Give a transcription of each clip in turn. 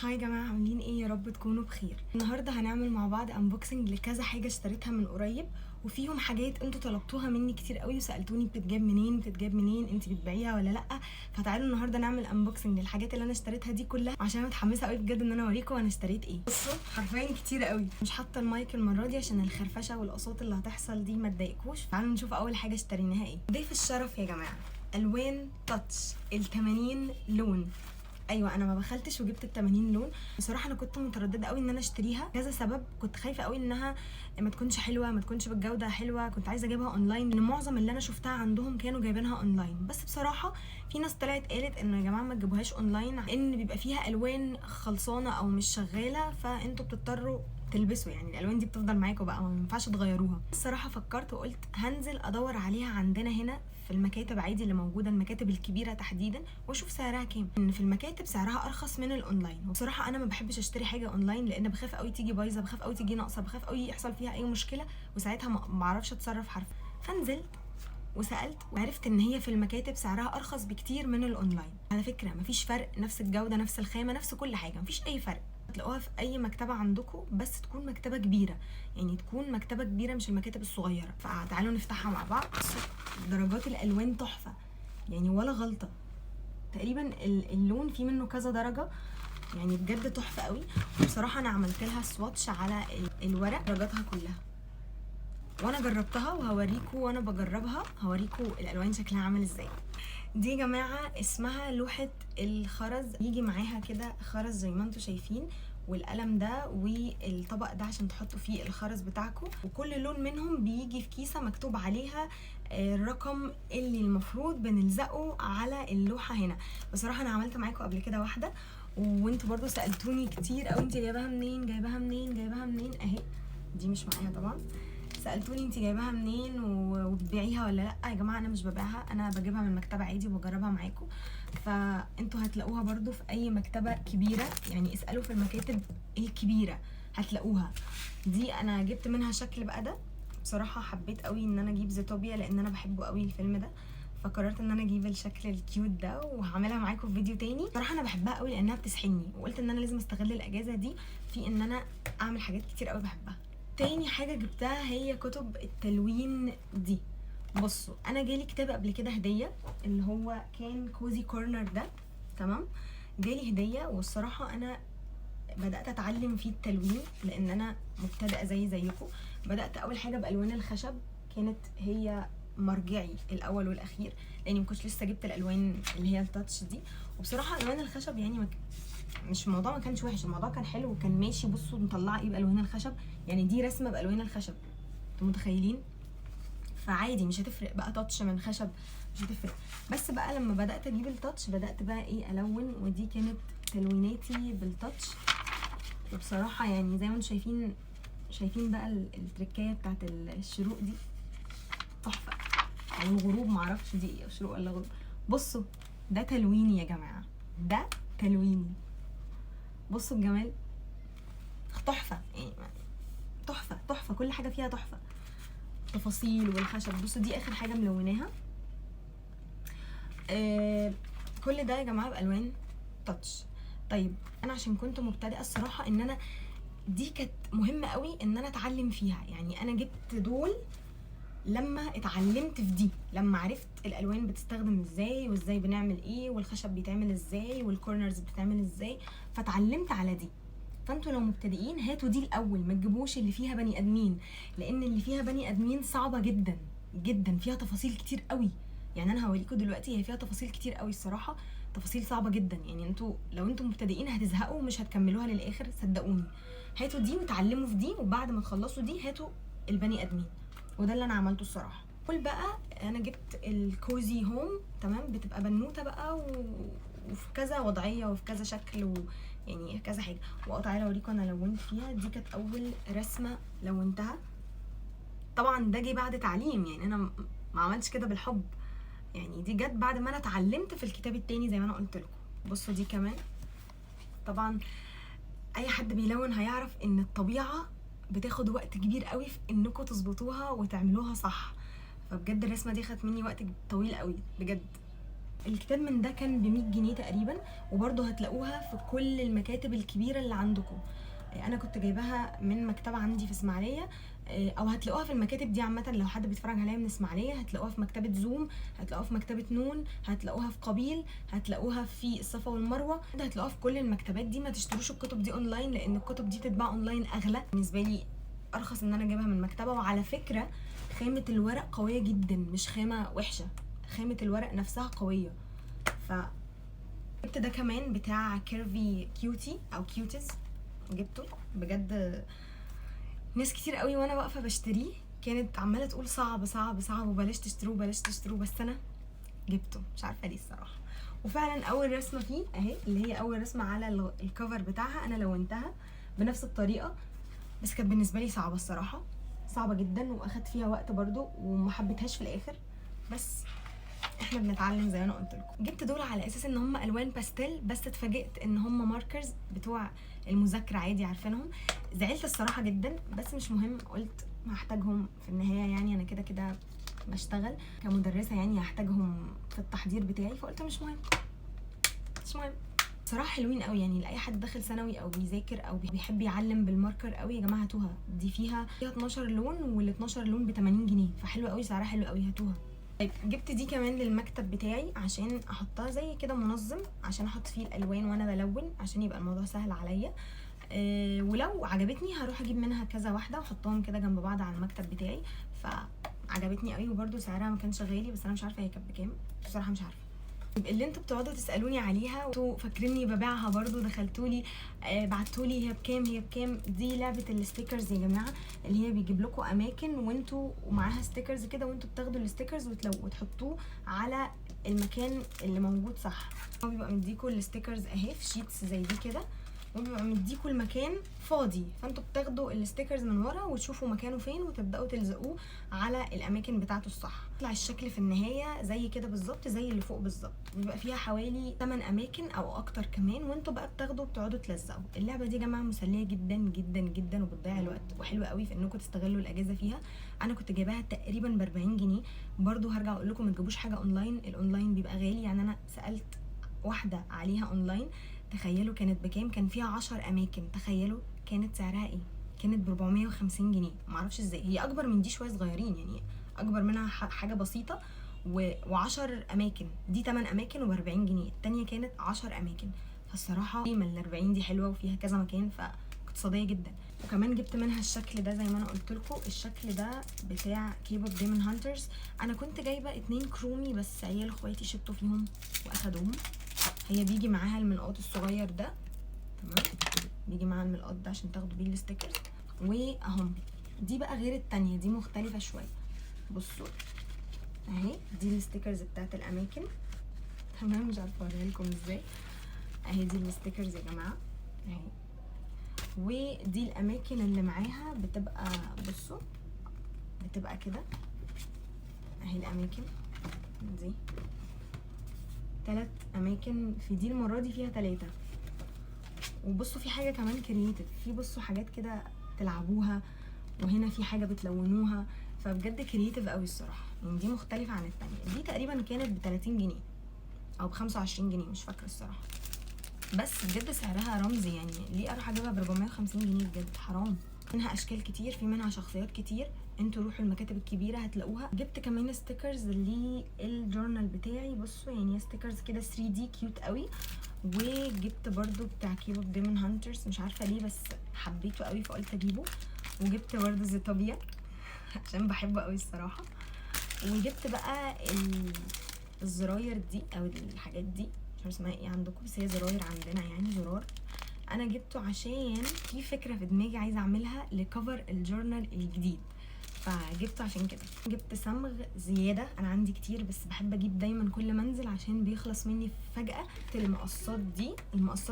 هاي يا جماعه، عاملين ايه؟ يا رب تكونوا بخير. النهارده هنعمل مع بعض انبوكسنج لكذا حاجه اشتريتها من قريب، وفيهم حاجات انتوا طلبتوها مني كتير قوي وسالتوني بتتجاب منين انت بتبيعيها ولا لا. فتعالوا النهارده نعمل انبوكسنج للحاجات اللي انا اشتريتها دي كلها، عشان انا متحمسه قوي بجد ان انا اوريكم انا اشتريت ايه. بصوا حرفيا كتير قوي. مش حاطه المايك المره دي عشان الخرفشه والاصوات اللي هتحصل دي ما تضايقكوش. تعالوا نشوف اول حاجه اشتريناها ايه. ضيف الشرف يا جماعه، الوان تاتش ال80 لون. ايوه انا ما بخلتش وجبت ال80 لون. بصراحه انا كنت متردده قوي ان انا اشتريها كذا سبب. كنت خايفه قوي انها ما تكونش حلوه، ما تكونش بالجوده حلوه. كنت عايزه اجيبها اونلاين لان معظم اللي انا شفتها عندهم كانوا جايبينها اونلاين. بس بصراحه في ناس طلعت قالت انه يا جماعه ما تجيبوهاش اونلاين لان بيبقى فيها الوان خلصانه او مش شغاله، فانتوا بتضطروا تلبسوا. يعني الالوان دي بتفضل معاكم بقى، ما ينفعش تغيروها. الصراحه فكرت وقلت هنزل ادور عليها عندنا هنا في المكاتب عادي اللي موجوده، المكاتب الكبيره تحديدا، واشوف سعرها كام. ان في المكاتب سعرها ارخص من الاونلاين. وبصراحه انا ما بحبش اشتري حاجه اونلاين لان بخاف قوي تيجي بايظه، بخاف قوي تيجي ناقصه، بخاف قوي يحصل فيها اي مشكله وساعتها ما اعرفش اتصرف حرفيا. فنزلت وسالت وعرفت ان هي في المكاتب سعرها ارخص بكتير من الاونلاين. على فكره مفيش فرق، نفس الجوده نفس الخامه نفس كل حاجه، مفيش اي فرق. هتلاقوها في اي مكتبه عندكم، بس تكون مكتبه كبيره. يعني تكون مكتبه كبيره مش المكاتب الصغيره. فتعالوا نفتحها مع بعض. درجات الالوان تحفه يعني ولا غلطه. تقريبا اللون فيه منه كذا درجه، يعني بجد تحفه قوي. وبصراحه انا عملت لها سواتش على الورق درجاتها كلها وانا جربتها، وهوريكم وانا بجربها هوريكم الالوان شكلها عامل ازاي. دي يا جماعه اسمها لوحه الخرز. يجي معاها كده خرز زي ما انتم شايفين، والقلم ده والطبق ده عشان تحطوا فيه الخرز بتاعكم. وكل لون منهم بيجي في كيسه مكتوب عليها الرقم اللي المفروض بنلزقه على اللوحه هنا. بصراحه انا عملت معاكم قبل كده واحده، وانتوا برضو سالتوني كتير قوي انت جايباها منين جايباها منين جايباها منين. اهي دي مش معايا طبعا. سالتوني انت جايباها منين وبتبيعيها ولا لا. يا جماعه انا مش ببيعها، انا بجيبها من المكتبه عادي وبجربها معاكم. فانتوا هتلاقوها برضو في اي مكتبه كبيره، يعني اسالوا في المكاتب الكبيره هتلاقوها. دي انا جبت منها شكل بقى ده. بصراحه حبيت قوي ان انا اجيب زيتوبيا لان انا بحبه قوي الفيلم ده، فقررت ان انا اجيب الشكل الكيوت ده وهعملها معاكم في فيديو تاني. بصراحه انا بحبها قوي لانها بتسحلني، وقلت ان انا لازم استغل الاجازه دي في ان انا اعمل حاجات كتير قوي بحبها. تاني حاجه جبتها هي كتب التلوين دي. بصوا انا جالي كتاب قبل كده هديه، اللي هو كان كوزي كورنر ده، تمام. جالي هديه والصراحه انا بدات اتعلم فيه التلوين لان انا مبتدئه زيكم. بدات اول حاجه بالوان الخشب، كانت هي مرجعي الاول والاخير لاني مكنتش لسه جبت الالوان اللي هي التاتش دي. وبصراحه الوان الخشب يعني مش الموضوع ما كانش وحش، الموضوع كان حلو وكان ماشي. بصوا مطلعه ايه بالوان الخشب، يعني دي رسمه بالوان الخشب، انتوا متخيلين؟ فعادي مش هتفرق بقى تاتش من خشب، مش هتفرق. بس بقى لما بدات اجيب التاتش بدات بقى ايه الون، ودي كانت تلويناتي بالتاتش. وبصراحه يعني زي ما انتم شايفين بقى التركايه بتاعت الشروق دي تحفه، او الغروب، معرفش دي ايه، شروق ولا غروب. بصوا ده تلويني يا جماعه، ده تلويني. بصوا الجمال، تحفه يعني، تحفه تحفه، كل حاجه فيها تحفه، تفاصيل والخشب. بصوا دي اخر حاجه ملوناها. كل ده يا جماعه بالوان تاتش. طيب انا عشان كنت مبتدئه الصراحه ان انا دي كانت مهمه قوي ان انا اتعلم فيها. يعني انا جبت دول لما اتعلمت في دي، لما عرفت الالوان بتستخدم ازاي وازاي بنعمل ايه والخشب بيتعمل ازاي والكورنرز بتتعمل ازاي، فتعلمت على دي. فانتوا لو مبتدئين هاتوا دي الاول، ما تجيبوش اللي فيها بني ادمين، لان اللي فيها بني ادمين صعبه جدا جدا، فيها تفاصيل كتير قوي. يعني انا هوريكم دلوقتي هي فيها تفاصيل كتير قوي الصراحه، تفاصيل صعبه جدا. يعني انتوا لو انتوا مبتدئين هتزهقوا ومش هتكملوها للاخر صدقوني. هاتوا دي وتعلموا في دي، وبعد ما تخلصوا دي هاتوا البني ادمين. وده اللي انا عملته الصراحه. قول بقى انا جبت الكوزي هوم، تمام. بتبقى بنوته بقى وفي كذا وضعيه وفي كذا شكل يعني كذا حاجه. تعالى اوريكم انا لونت فيها. دي كانت اول رسمه لونتها. طبعا ده جه بعد تعليم، يعني انا ما عملتش كده بالحب، يعني دي جت بعد ما انا اتعلمت في الكتاب التاني زي ما انا قلت لكم. بصوا دي كمان. طبعا اي حد بيلون هيعرف ان الطبيعه بتاخد وقت كبير قوي في انكم تظبطوها وتعملوها صح. فبجد الرسمه دي خدت مني وقت طويل قوي بجد. الكتاب من ده كان ب100 جنيه تقريبا، وبرده هتلاقوها في كل المكاتب الكبيره اللي عندكم. انا كنت جايباها من مكتبه عندي في اسماعيليه، او هتلاقوها في المكاتب دي عامه. لو حد بيتفرج عليا من اسماعيليه هتلاقوها في مكتبه زوم، هتلاقوها في مكتبه نون، هتلاقوها في قبيل، هتلاقوها في الصفا والمروه، هتلاقوها في كل المكتبات دي. ما تشتروش الكتب دي اونلاين، لان الكتب دي تتباع اونلاين اغلى. بالنسبه لي ارخص ان انا اجيبها من مكتبه. وعلى فكره خامه الورق قويه جدا، مش خامه وحشه، خامه الورق نفسها قويه. ف جبت ده كمان بتاع كيرفي كيوتي او كيوتيز، جبته بجد. ناس كتير قوي وانا واقفه بشتريه كانت عماله تقول صعب صعب صعب وبلاش تشتروه بلاش تشتروه، بس انا جبته مش عارفه ليه الصراحه. وفعلا اول رسمه فيه اهي، اللي هي اول رسمه على الكفر بتاعها، انا لونتها بنفس الطريقه، بس كانت بالنسبه لي صعبه الصراحه، صعبه جدا، واخدت فيها وقت برضو وما حبيتهاش في الاخر. بس احنا بنتعلم زي ما انا قلت لكم. جبت دول على اساس ان هم الوان باستيل، بس اتفاجئت ان هم ماركرز بتوع المذاكره عادي عارفينهم. زعلت الصراحه جدا، بس مش مهم، قلت هحتاجهم في النهايه، يعني انا كده كده بشتغل كمدرسه، يعني هحتاجهم في التحضير بتاعي، فقلت مش مهم مش مهم. صراحه حلوين قوي، يعني لاي حد داخل ثانوي او بيذاكر او بيحب يعلم بالماركر قوي. يا جماعه هاتوها، دي فيها 12 لون، وال 12 لون ب 80 جنيه، فحلوه قوي، سعرها حلو قوي، هاتوها. طيب جبت دي كمان للمكتب بتاعي عشان احطها زي كده منظم، عشان احط فيه الالوان وانا بلون، عشان يبقى الموضوع سهل عليا. ولو عجبتني هروح اجيب منها كذا واحده واحطهم كده جنب بعض على المكتب بتاعي. فعجبتني قوي، وبرده سعرها ما كانش غالي، بس انا مش عارفه هي كانت بكام بصراحه، مش عارفه. اللي انتوا بتقعدوا تسالوني عليها وانتوا فاكريني ببيعها برضو، دخلتولي بعتولي هي بكام هي بكام. دي لعبه الستيكرز يا جماعه، اللي هي بيجيب لكم اماكن وانتوا ومعاها ستيكرز كده، وانتوا بتاخدوا الستيكرز وتحطوه على المكان اللي موجود صح. هو بيبقى مديكوا الستيكرز اهي في شيتس زي دي كده، وبيبقى مديكوا المكان فاضي، فانتوا بتاخدوا الستيكرز من ورا وتشوفوا مكانه فين وتبداوا تلزقوه على الاماكن بتاعته الصح. يطلع الشكل في النهايه زي كده بالظبط، زي اللي فوق بالظبط. بيبقى فيها حوالي 8 اماكن او اكتر كمان، وانتوا بقى بتاخدوا بتقعدوا تلزقوا. اللعبه دي يا جماعه مسليه جدا جدا جدا، وبتضيع الوقت، وحلوه قوي في انكم تستغلوا الاجازه فيها. انا كنت جايباها تقريبا ب 40 جنيه. برضو هرجع اقول لكم ما تجيبوش حاجه اونلاين، الاونلاين بيبقى غالي. يعني انا سالت واحده عليها اونلاين، تخيلوا كانت بكام؟ كان فيها 10 اماكن، تخيلوا كانت سعرها ايه؟ كانت ب 450 جنيه. معرفش ازاي، هي اكبر من دي شويه صغيرين، يعني اكبر منها حاجه بسيطه، و10 اماكن. دي 8 اماكن وب 40 جنيه، التانيه كانت 10 اماكن. فالصراحه قيمه ال 40 دي حلوه وفيها كذا مكان، فاقتصاديه جدا. وكمان جبت منها الشكل ده زي ما انا قلت لكم، الشكل ده بتاع كيبوب ديمون هانترز. انا كنت جايبه 2 كرومي، بس عيال اخواتي شبطوا فيهم واخدوهم. هي بيجي معاها الملقاط الصغير ده، تمام، بيجي معاها الملقاط ده عشان تاخدوا بيه الستيكرز. واهم دي بقى غير التانية، دي مختلفة شوية. بصوا اهي دي الستيكرز بتاعت الاماكن، تمام، مش عارفه اوريها لكم ازاي. اهي دي الستيكرز يا جماعه اهي، ودي الاماكن اللي معاها بتبقى، بصوا بتبقى كده اهي الاماكن دي، 3 اماكن في دي، المره دي فيها 3. وبصوا في حاجه كمان كرييتيف، في بصوا حاجات كده تلعبوها، وهنا في حاجه بتلونوها، فبجد كرييتيف قوي الصراحه. يعني دي مختلفه عن التانية. دي تقريبا كانت ب 30 جنيه او ب 25 جنيه مش فاكره الصراحه، بس بجد سعرها رمزي. يعني ليه اروح اجيبها ب 450 جنيه؟ بجد حرام. منها اشكال كتير، في منها شخصيات كتير، انتوا روحوا المكاتب الكبيره هتلاقوها. جبت كمان ستيكرز للجورنال بتاعي، بصوا يعني ستيكرز كده 3 دي كيوت قوي. وجبت برضو بتاع كيبوب ديمون هانترز، مش عارفه ليه بس حبيته قوي فقلت اجيبه. وجبت برضو زيتوبيا عشان بحبه قوي الصراحه. وجبت بقى الزراير دي او الحاجات دي، مش عارفه اسمها ايه عندكم، بس هي زراير عندنا يعني زرار. انا جبته عشان في فكره في دماغي عايزه اعملها لكفر الجورنال الجديد، فجبته عشان كده. جبت صمغ زياده، انا عندي كتير بس بحب اجيب دايما كل ما انزل عشان بيخلص مني فجاه. المقصات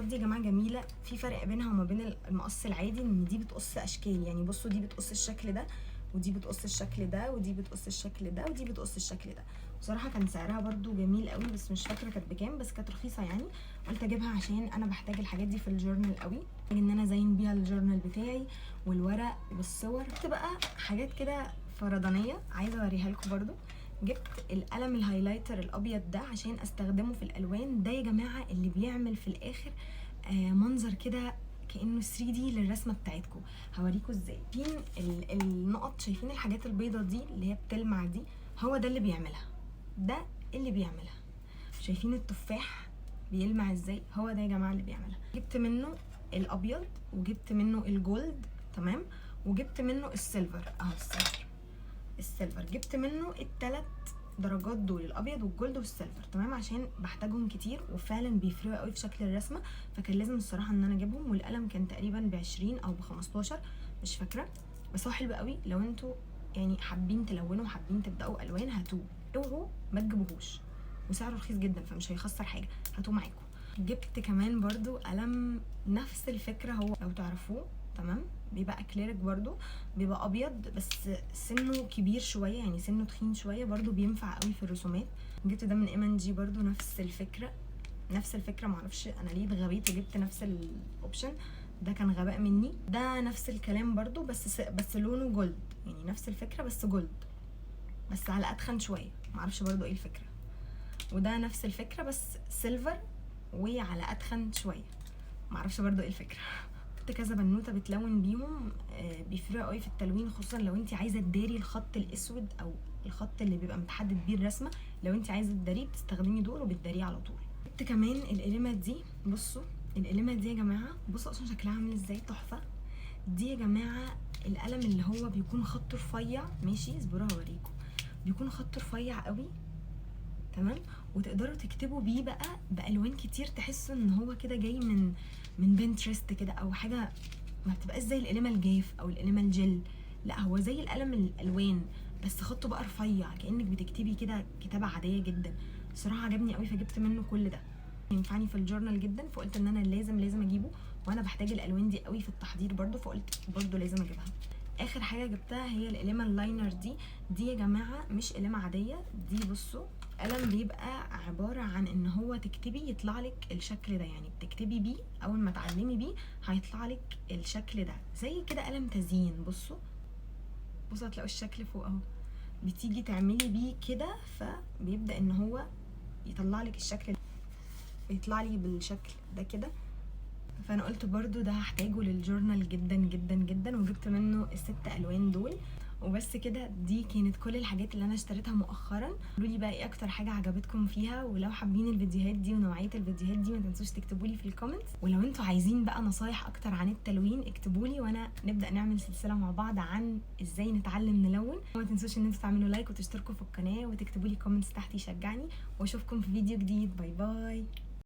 دي يا جماعه جميله، في فرق بينها وما بين المقص العادي، ان دي بتقص اشكال. يعني بصوا دي بتقص الشكل ده، ودي بتقص الشكل ده، ودي بتقص الشكل ده، ودي بتقص الشكل ده. بصراحه كان سعرها برده جميل قوي، بس مش فاكره كانت بكام، بس كانت رخيصه يعني. قلت اجيبها عشان انا بحتاج الحاجات دي في الجورنال قوي، ان انا ازين بيها الجورنال بتاعي والورق والصور. جبت بقى حاجات كده فردانيه عايزه اوريها لكم برده. جبت القلم الهايلايتر الابيض ده عشان استخدمه في الالوان ده يا جماعه، اللي بيعمل في الاخر منظر كده كانه 3 دي للرسمه بتاعتكم. هوريكم ازاي. شايفين النقط، شايفين الحاجات البيضه دي اللي هي بتلمع دي؟ هو ده اللي بيعملها، ده اللي بيعملها. شايفين التفاح بيلمع ازاي؟ هو ده يا جماعه اللي بيعملها. جبت منه الابيض وجبت منه الجولد، تمام، وجبت منه السيلفر اهو. السيلفر جبت منه ال3 درجات دول، الابيض والجولد والسيلفر، تمام، عشان بحتاجهم كتير وفعلا بيفرقوا قوي في شكل الرسمه، فكان لازم الصراحه ان انا اجيبهم. والقلم كان تقريبا ب20 او ب15 مش فاكره، بس هو حلو قوي. لو انتوا يعني حابين تلونوا وحابين تبداوا الوان هاتوه، اوعوا ما تجيبوهوش، وسعره رخيص جدا فمش هيخسر حاجه، هاتوه معاكم. جبت كمان برضو قلم نفس الفكره، هو لو تعرفوه، تمام، بيبقى اكليريك برضو، بيبقى ابيض بس سنه كبير شويه، يعني سنه تخين شويه، برضو بينفع قوي في الرسومات. جبت ده من M&G برضو نفس الفكره، نفس الفكره. معرفش انا ليه اتغبيت وجبت نفس الاوبشن ده، كان غباء مني. ده نفس الكلام برضو بس لونه جولد، يعني نفس الفكره بس جولد، بس على اتخن شويه، معرفش برضو ايه الفكره. وده نفس الفكره بس سيلفر وعلى اتخن شويه، معرفش برضو ايه الفكره. كذا بنوته بتلون بيهم، بيفرقوا قوي في التلوين، خصوصا لو انت عايزه تداري الخط الاسود او الخط اللي بيبقى متحدد بيه الرسمه. لو انت عايزه تداريه بتستخدمي دول وبتداريه على طول. جبت كمان القلمه دي، بصوا القلمه دي يا جماعه، بصوا اصلا شكلها عامل ازاي، تحفه. دي يا جماعه القلم اللي هو بيكون خطه رفيع، ماشي اصبروا هوريكم، بيكون خطه رفيع قوي، تمام، وتقدروا تكتبوا بيه بقى بالوان كتير، تحسوا ان هو كده جاي من بنترست كده او حاجه، ما بتبقاش زي القلمه الجاف او القلمه الجل، لا هو زي القلم الالوان بس خطه بقى رفيع، كانك بتكتبي كده كتابه عاديه جدا. الصراحه عجبني قوي فجبت منه كل ده، ينفعني في الجورنال جدا، فقلت ان انا لازم اجيبه، وانا بحتاج الالوان دي قوي في التحضير برده، فقلت برده لازم اجيبها. اخر حاجه جبتها هي القلمه اللاينر دي يا جماعه مش قلمه عاديه، دي بصوا قلم بيبقى عباره عن ان هو تكتبي يطلع لك الشكل ده، يعني بتكتبي بيه اول ما تعلمي بيه هيطلع لك الشكل ده، زي كده قلم تزيين. بصوا هتلاقوا الشكل فوق اهو، بتيجي تعملي بيه كده فبيبدا ان هو يطلع لك الشكل، بيطلع لي بالشكل ده كده. فانا قلت برضو ده هحتاجه للجورنال جدا جدا جدا، وجبت منه ال6 الوان دول. وبس كده، دي كانت كل الحاجات اللي انا اشتريتها مؤخرا. قولوا لي بقى ايه اكتر حاجه عجبتكم فيها، ولو حابين الفيديوهات دي ونوعيه الفيديوهات دي ما تنسوش تكتبوا لي في الكومنتس. ولو انتوا عايزين بقى نصايح اكتر عن التلوين اكتبوا لي، وانا نبدا نعمل سلسله مع بعض عن ازاي نتعلم نلون. وما تنسوش ان انتوا تعملوا لايك وتشتركوا في القناه وتكتبوا لي كومنتس تحت يشجعني، واشوفكم في فيديو جديد. باي باي.